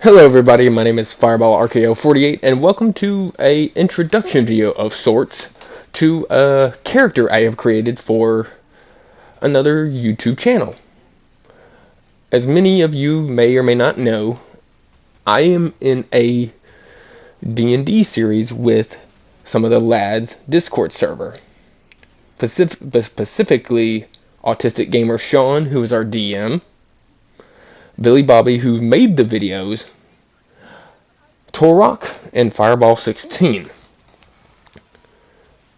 Hello everybody, my name is FireballRKO48 and welcome to a introduction video of sorts to a character I have created for another YouTube channel. As many of you may or may not know, I am in a D&D series with some of the lads Discord server. Specifically AutisticGamerSean, who is our DM, Billy Bobby, who made the videos, Taurock, and Fireball16.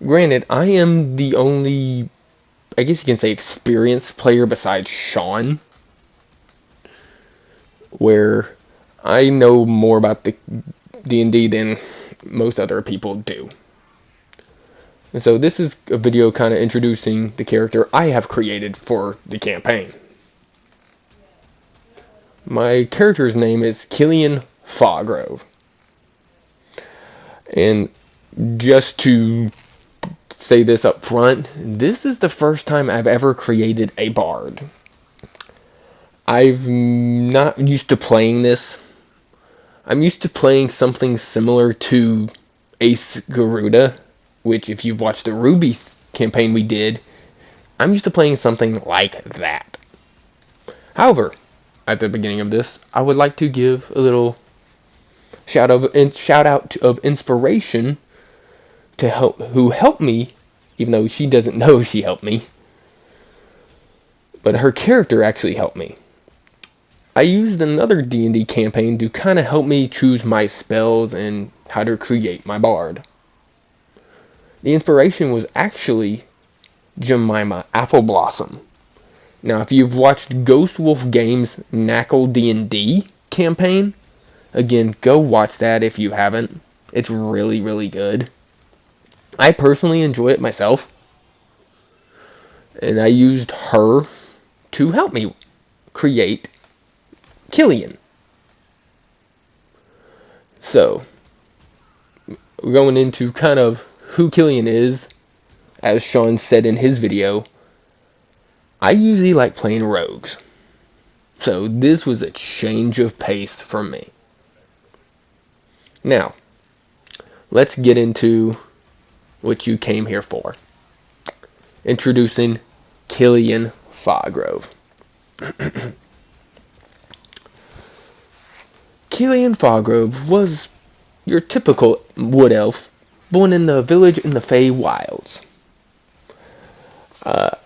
Granted, I am the only, I guess you can say, experienced player besides Sean, where I know more about the D&D than most other people do. And so this is a video kind of introducing the character I have created for the campaign. My character's name is Killian Fargrove. And just to say this up front, this is the first time I've ever created a bard. I'm not used to playing this. I'm used to playing something similar to Ace Garuda, which if you've watched the Ruby campaign we did, I'm used to playing something like that. However, at the beginning of this, I would like to give a little shout out of inspiration to who helped me, even though she doesn't know she helped me. But her character actually helped me. I used another D&D campaign to kind of help me choose my spells and how to create my bard. The inspiration was actually Jemima Appleblossom. Now, if you've watched Ghost Wolf Games' Knackle D&D campaign, again, go watch that if you haven't. It's really, really good. I personally enjoy it myself. And I used her to help me create Killian. So, we're going into kind of who Killian is. As Sean said in his video, I usually like playing rogues. So, this was a change of pace for me. Now, let's get into what you came here for. Introducing Killian Fargrove. Killian Fargrove was your typical wood elf, born in the village in the Fey Wilds.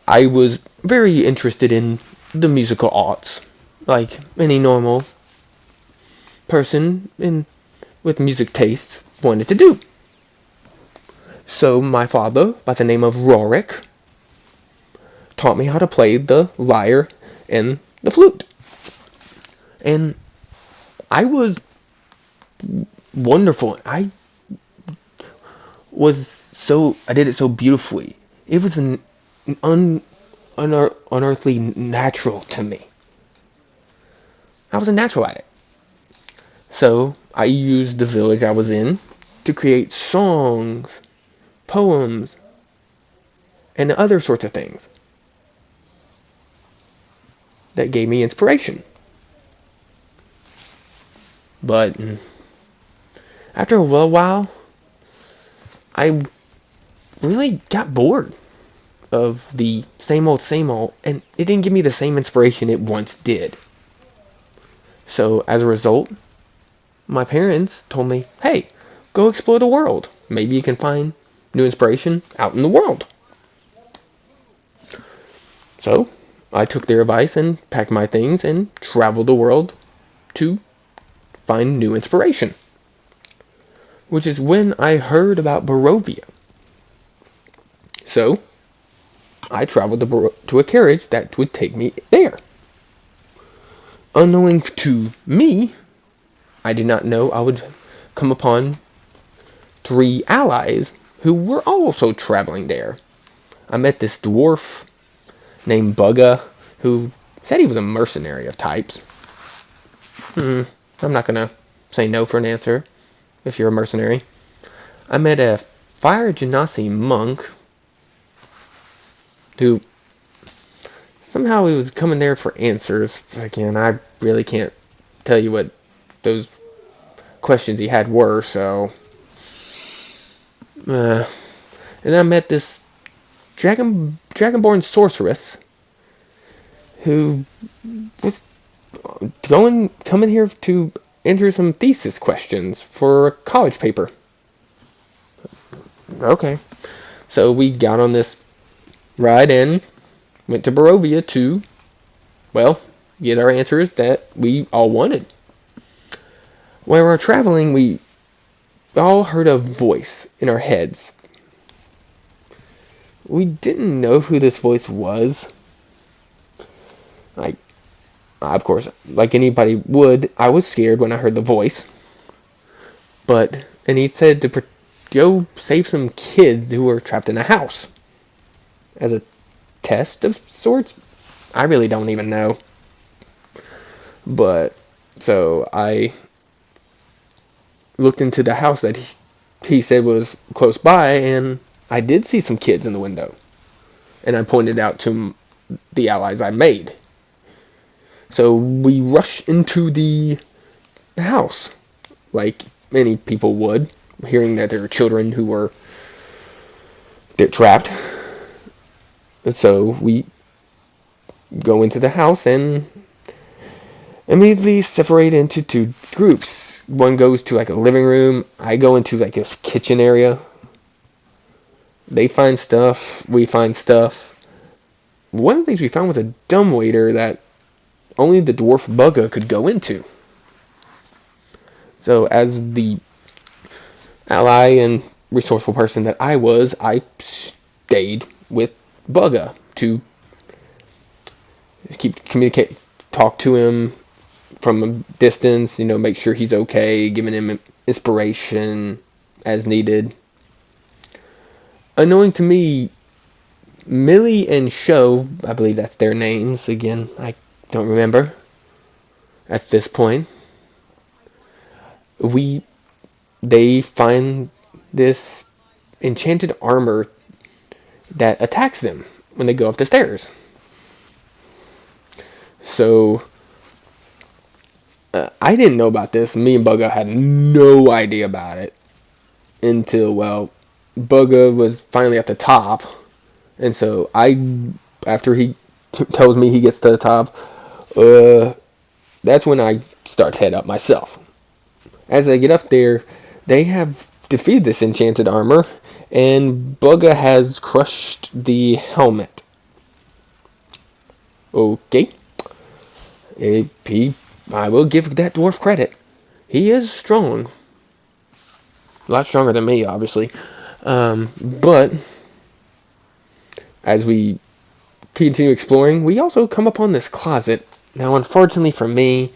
I was very interested in the musical arts, like any normal person with music taste wanted to do. So my father, by the name of Rorick, taught me how to play the lyre and the flute. And I was wonderful. I did it so beautifully. It was an unearthly natural to me. I was a natural at it. So I used the village I was in to create songs, poems, and other sorts of things that gave me inspiration. But after a little while, I really got bored of the same old, and it didn't give me the same inspiration it once did. So as a result, my parents told me, hey, go explore the world. Maybe you can find new inspiration out in the world. So I took their advice and packed my things and traveled the world to find new inspiration. Which is when I heard about Barovia. So I traveled to a carriage that would take me there. Unknowing to me, I did not know I would come upon 3 allies who were also traveling there. I met this dwarf named Bugga, who said he was a mercenary of types. I'm not gonna say no for an answer if you're a mercenary. I met a Fire Genasi monk who somehow he was coming there for answers. Again, I really can't tell you what those questions he had were. So, and I met this dragonborn sorceress who was coming here to enter some thesis questions for a college paper. Okay. So we got on this ride in, went to Barovia to, well, get our answers that we all wanted. While we were traveling, we all heard a voice in our heads. We didn't know who this voice was. Like, of course, like anybody would, I was scared when I heard the voice. And he said to go save some kids who were trapped in a house. As a test of sorts? I really don't even know. But, so I looked into the house that he said was close by, and I did see some kids in the window. And I pointed out to the allies I made. So we rushed into the house, like many people would, hearing that there were children who were trapped. So we go into the house and immediately separate into two groups. One goes to like a living room. I go into like this kitchen area. They find stuff. We find stuff. One of the things we found was a dumbwaiter that only the dwarf Bugga could go into. So as the ally and resourceful person that I was, I stayed with Bugga to talk to him from a distance, make sure he's okay, giving him inspiration as needed. Unknowing to me, Millie and Sho, I believe that's their names, again, I don't remember at this point. They find this enchanted armor that attacks them when they go up the stairs. So, I didn't know about this. Me and Bugga had no idea about it until, Bugga was finally at the top. And so after he tells me he gets to the top, that's when I start to head up myself. As I get up there, they have defeated this enchanted armor, and Bugga has crushed the helmet. Okay. I will give that dwarf credit. He is strong. A lot stronger than me, obviously. But as we continue exploring, we also come upon this closet. Now, unfortunately for me,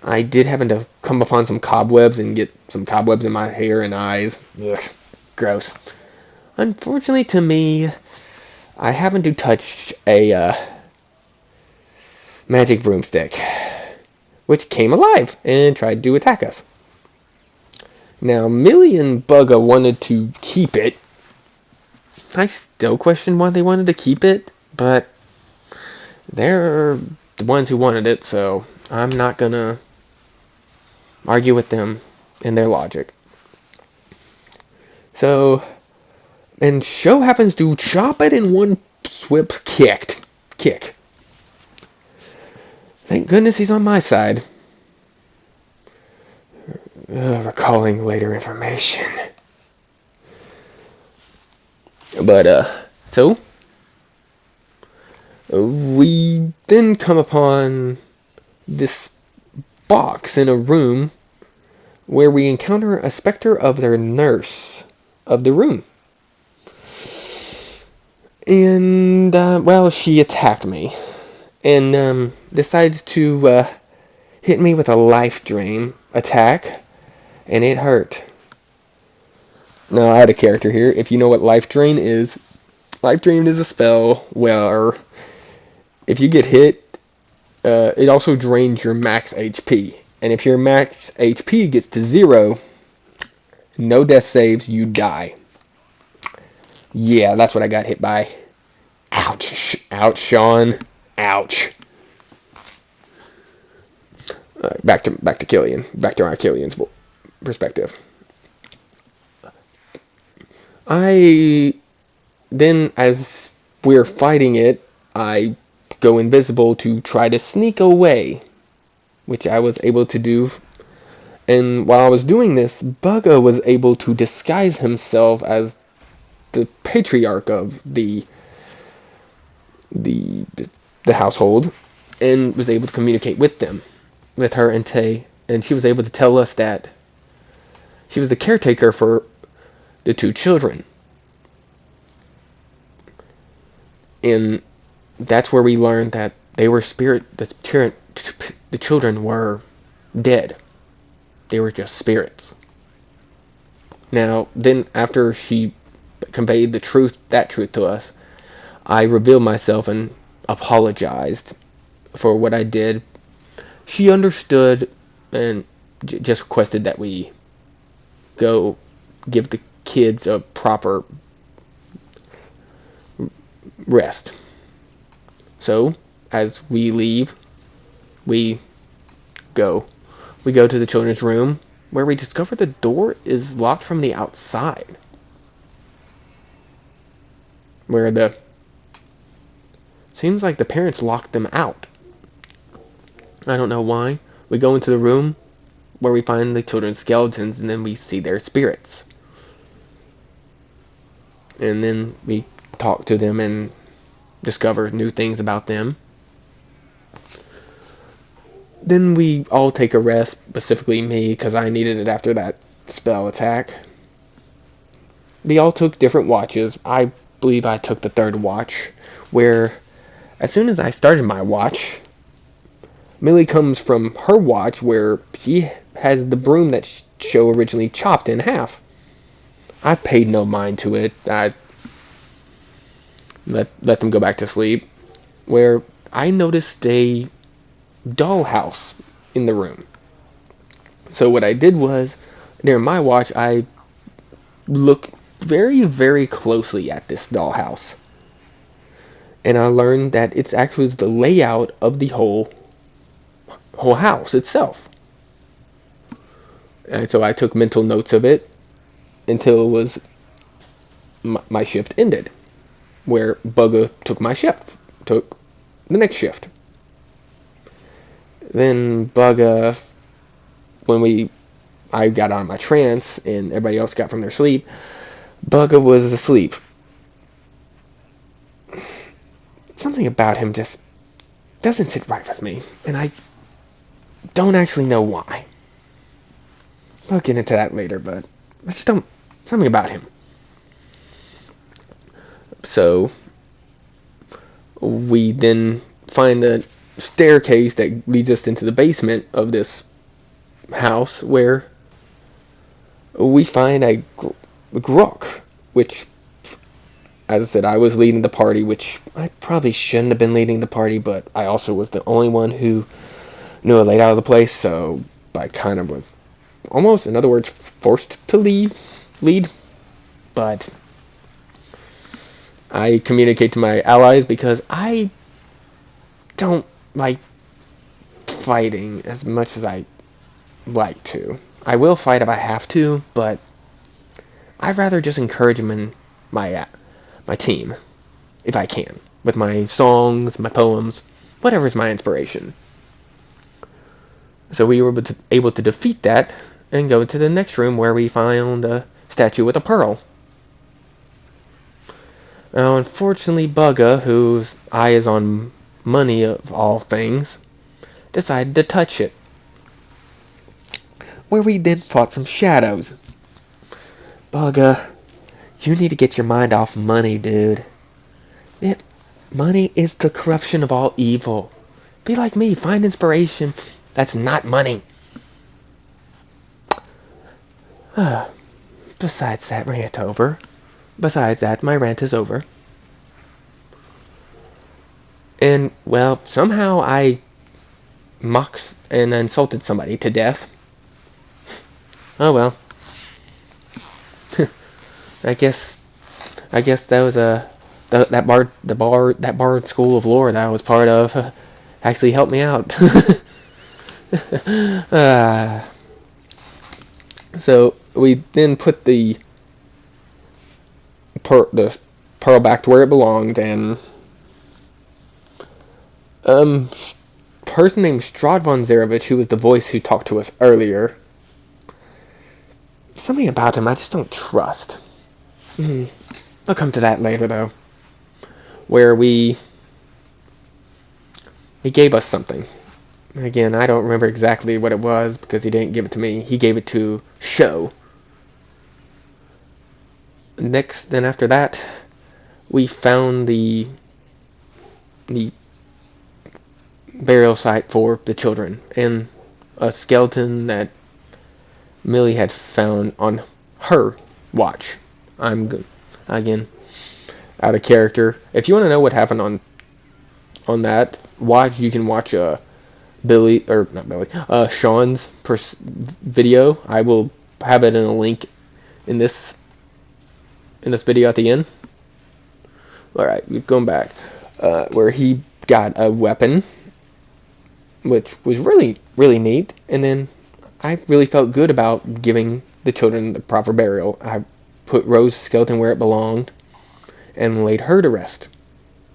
I did happen to come upon some cobwebs and get some cobwebs in my hair and eyes. Ugh, gross. Unfortunately to me, I happened to touch a magic broomstick, which came alive and tried to attack us. Now, Millie and Bugga wanted to keep it. I still question why they wanted to keep it, but they're the ones who wanted it, so I'm not gonna argue with them and their logic. So, and Sho happens to chop it in one swift kick. Thank goodness he's on my side. Recalling later information. But, so, we then come upon this box in a room where we encounter a specter of their nurse of the room. And, she attacked me. And, decides to, hit me with a life drain attack. And it hurt. Now, I had a character here. If you know what life drain is a spell where if you get hit, it also drains your max HP. And if your max HP gets to 0, no death saves, you die. Yeah, that's what I got hit by. Ouch. Ouch, Sean. Ouch. Back to Killian. Back to our Killian's perspective. I then, as we're fighting it, I go invisible to try to sneak away, which I was able to do. And while I was doing this, Bugga was able to disguise himself as the patriarch of the household, and was able to communicate with her and Tay, and she was able to tell us that she was the caretaker for the two children. And that's where we learned that they were the children were dead. They were just spirits. Now, then after she conveyed that truth to us, I revealed myself and apologized for what I did. She understood and just requested that we go give the kids a proper rest. So, as we leave, we go to the children's room, where we discover the door is locked from the outside. Seems like the parents locked them out. I don't know why. We go into the room where we find the children's skeletons, and then we see their spirits. And then we talk to them and discover new things about them. Then we all take a rest, specifically me, because I needed it after that spell attack. We all took different watches. I believe I took the third watch, where as soon as I started my watch, Millie comes from her watch, where she has the broom that Sho originally chopped in half. I paid no mind to it. I let them go back to sleep, where I noticed a dollhouse in the room. So what I did was, during my watch, I looked very, very closely at this dollhouse. And I learned that it's actually the layout of the whole house itself. And so I took mental notes of it until it was my shift ended, where Bugga took the next shift. Then Bugga, when I got on my trance and everybody else got from their sleep, Bugga was asleep. Something about him just doesn't sit right with me, and I don't actually know why. I'll get into that later, but I just don't... something about him. So, we then find a staircase that leads us into the basement of this house, where we find a Grok, which, as I said, I was leading the party, which I probably shouldn't have been leading the party, but I also was the only one who knew a layout of the place, so I kind of was almost, in other words, forced to lead. But I communicate to my allies because I don't like fighting as much as I like to. I will fight if I have to, but I'd rather just encourage them in my team, if I can, with my songs, my poems, whatever's my inspiration. So we were able to defeat that and go to the next room, where we found a statue with a pearl. Now, unfortunately, Bugga, whose eye is on money of all things, decided to touch it, where we then fought some shadows. Bugga, you need to get your mind off money, dude. Money is the corruption of all evil. Be like me, find inspiration that's not money. Besides that, my rant is over. And, well, somehow I mocked and insulted somebody to death. Oh well. I guess that was that bard school of lore that I was part of actually helped me out. So we then put the pearl back to where it belonged, and person named Strahd von Zarevich, who was the voice who talked to us earlier, something about him I just don't trust. I'll come to that later, though. Where he gave us something. Again, I don't remember exactly what it was because he didn't give it to me. He gave it to Show. Next, then after that, we found the burial site for the children and a skeleton that Millie had found on her watch. I'm good. Again, out of character. If you want to know what happened on that watch, you can watch Sean's video. I will have it in a link in this video at the end. Alright, going back. Where he got a weapon, which was really, really neat, and then I really felt good about giving the children the proper burial. I put Rose's skeleton where it belonged, and laid her to rest,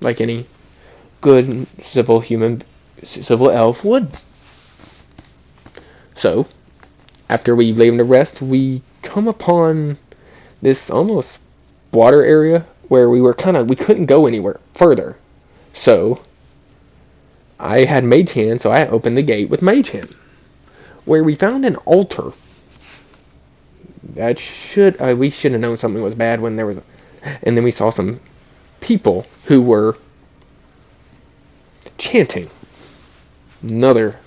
like any good civil elf would. So, after we laid him to rest, we come upon this almost water area where we couldn't go anywhere further. So, I had Mage Hand, so I opened the gate with Mage Hand, where we found an altar. We should have known something was bad when there was and then we saw some people who were chanting. Another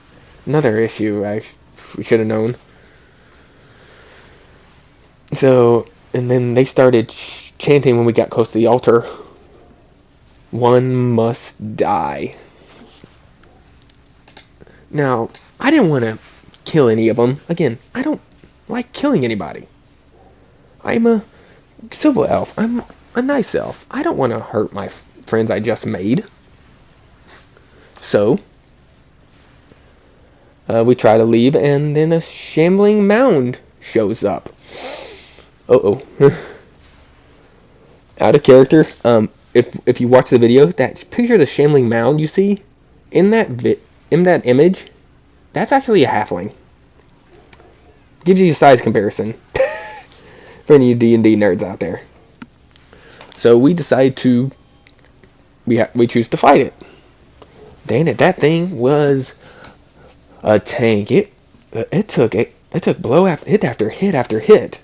issue we should have known. So, and then they started chanting when we got close to the altar. One must die. Now, I didn't want to kill any of them. Again, I don't like killing anybody. I'm a civil elf. I'm a nice elf. I don't want to hurt my friends I just made. So, we try to leave, and then a shambling mound shows up. Out of character. If you watch the video, that picture of the shambling mound you see in that image, that's actually a halfling. Gives you a size comparison for any D&D nerds out there. So we decide to we choose to fight it. Dang it, that thing was a tank. It took blow after hit after hit after hit.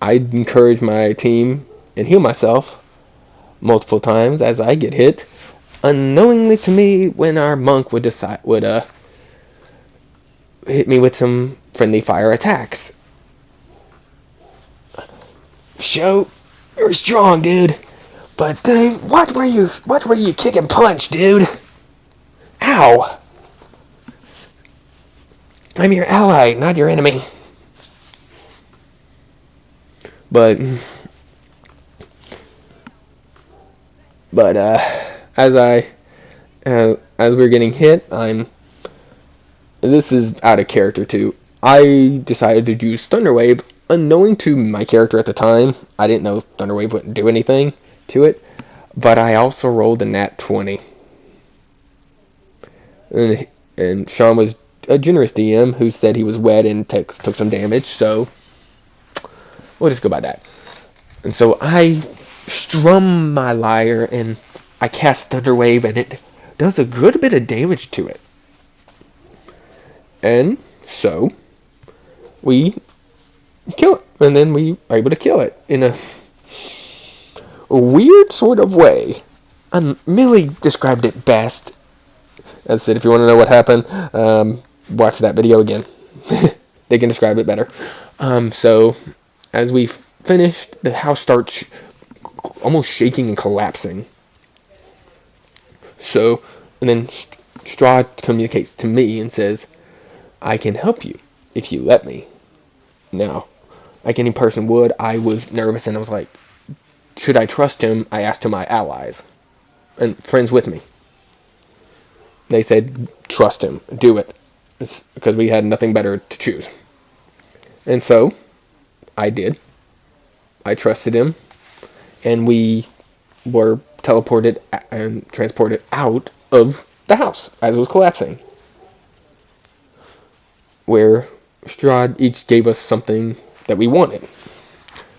I'd encourage my team and heal myself multiple times as I get hit, unknowingly to me when our monk would hit me with some friendly fire attacks. Show, you're strong, dude, but dang, watch where you kick and punch, dude. Ow! I'm your ally, not your enemy. But as we're getting hit, this is out of character too. I decided to use Thunderwave, unknowing to my character at the time. I didn't know Thunderwave wouldn't do anything to it, but I also rolled a nat 20. And Sean was a generous DM who said he was wet and took some damage, so we'll just go by that. And so I strum my lyre and I cast Thunderwave, and it does a good bit of damage to it. And so we kill it, and then we are able to kill it in a weird sort of way. Millie described it best. As I said, if you want to know what happened, watch that video again. They can describe it better. So, as we finished, the house starts almost shaking and collapsing. So, and then Strahd communicates to me and says, I can help you if you let me. Now, like any person would, I was nervous and I was like, should I trust him? I asked to my allies and friends with me. They said, trust him, do it. It's because we had nothing better to choose. And so, I did. I trusted him, and we were teleported and transported out of the house as it was collapsing. Where Strahd each gave us something that we wanted.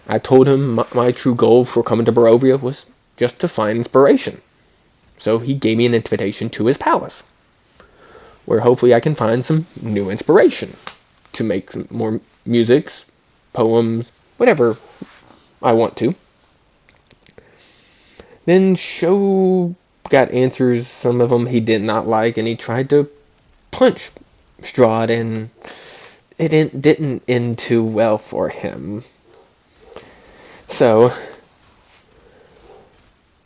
I told him my true goal for coming to Barovia was just to find inspiration. So he gave me an invitation to his palace, where hopefully I can find some new inspiration to make some more musics, poems, whatever I want to. Then Sho got answers, some of them he did not like, and he tried to punch Strahd, and it didn't end too well for him. So,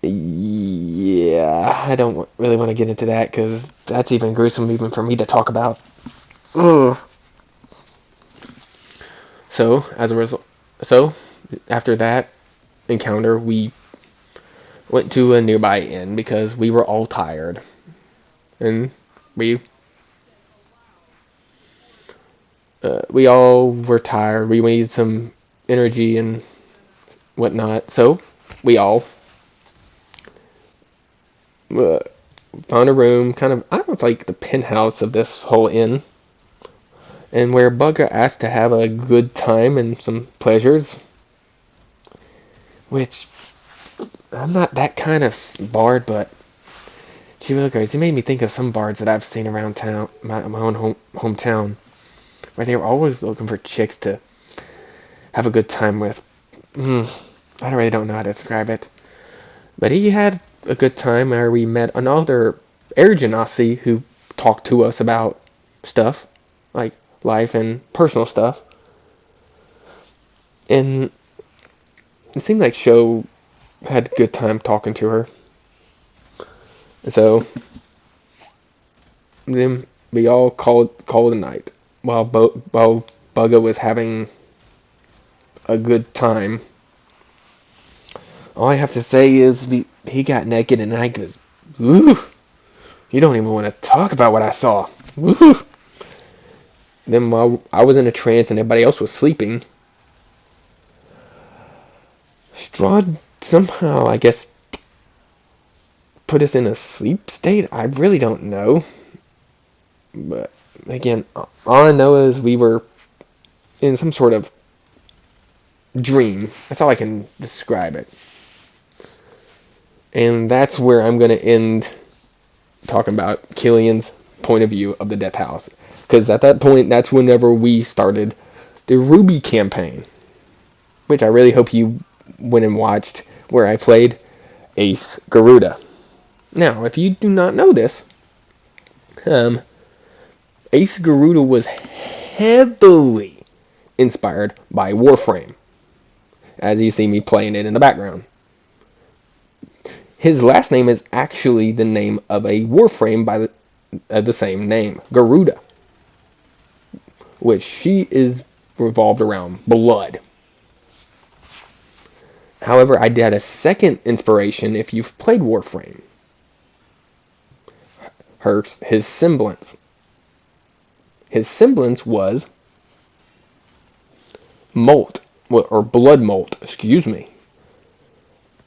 yeah, I don't really want to get into that, because that's even gruesome even for me to talk about. Ugh. So, as a result, after that encounter, we went to a nearby inn because we were all tired. And we all were tired. We needed some energy and whatnot. So, we all found a room, kind of, I don't know, it's like the penthouse of this whole inn. And where Bugger asked to have a good time and some pleasures. Which, I'm not that kind of bard, but gee willikers, he made me think of some bards that I've seen around town, my own hometown, where they were always looking for chicks to have a good time with. I really don't know how to describe it. But he had a good time where we met another air genasi who talked to us about stuff, like life and personal stuff. And it seemed like Sho had a good time talking to her. And so then we all called a night while Bugga was having a good time. All I have to say is he got naked and I was, ooh, you don't even want to talk about what I saw. Ooh. Then while I was in a trance and everybody else was sleeping, Strahd somehow, I guess, put us in a sleep state. I really don't know. But again, all I know is we were in some sort of dream. That's all I can describe it. And that's where I'm going to end talking about Killian's point of view of the Death House. Because at that point, that's whenever we started the Ruby campaign. Which I really hope you went and watched, where I played Ace Garuda. Now, if you do not know this, Ace Garuda was heavily inspired by Warframe, as you see me playing it in the background. His last name is actually the name of a Warframe by the same name, Garuda, which she is revolved around blood. However, I had a second inspiration if you've played Warframe. His semblance. His semblance was molt, or blood molt, excuse me.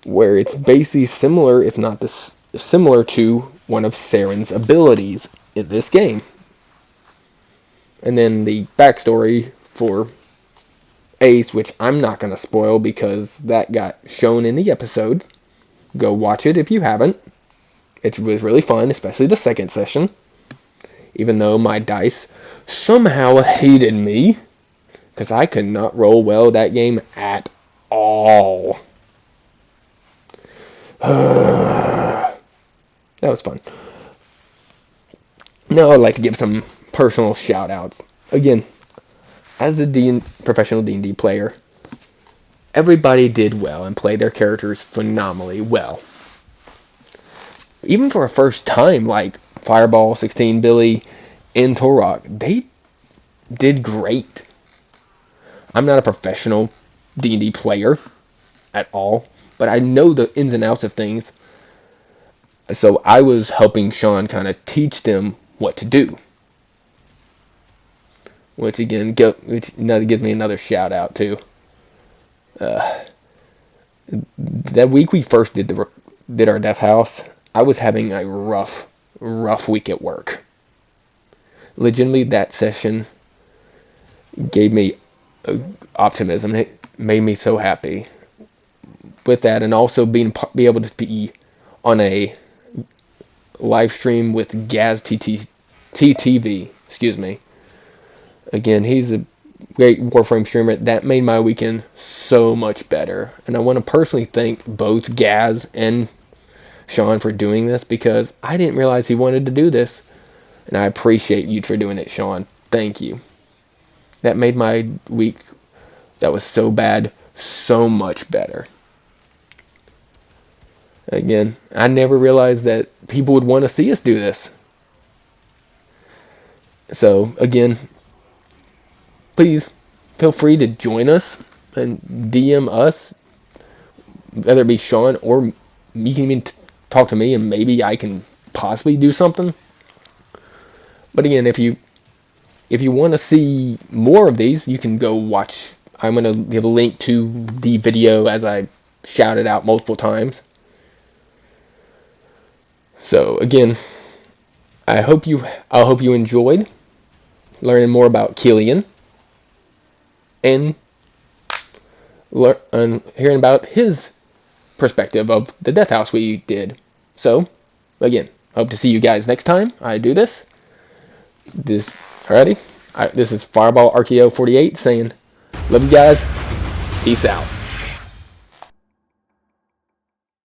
Where it's basically similar, if not similar to one of Saren's abilities in this game. And then the backstory for Ace, which I'm not going to spoil because that got shown in the episode. Go watch it if you haven't. It was really fun, especially the second session. Even though my dice somehow hated me, because I could not roll well that game at all. That was fun. Now I'd like to give some personal shout-outs. Again, as a professional D&D player, everybody did well and played their characters phenomenally well. Even for a first time, like Fireball, 16 Billy, and Taurock, they did great. I'm not a professional D&D player at all, but I know the ins and outs of things. So I was helping Sean kind of teach them what to do. Which again, gives me another shout out too. That week we first did our death house, I was having a rough week at work. Legitimately, that session gave me optimism. It made me so happy with that, and also be able to be on a live stream with Gaz TTV. Excuse me. Again, he's a great Warframe streamer. That made my weekend so much better, and I want to personally thank both Gaz and Sean for doing this, because I didn't realize he wanted to do this, and I appreciate you for doing it, Sean. Thank you. That made my week that was so bad so much better. Again, I never realized that people would want to see us do this. So, again, please feel free to join us and DM us, whether it be Sean or you can even talk to me, and maybe I can possibly do something. But again, if you want to see more of these, you can go watch. I'm going to give a link to the video as I shouted out multiple times. So again, I hope you enjoyed learning more about Killian and hearing about his perspective of the death house we did. So again, hope to see you guys next time I do this. Alrighty, this is Fireball RKO 48 saying, love you guys, peace out.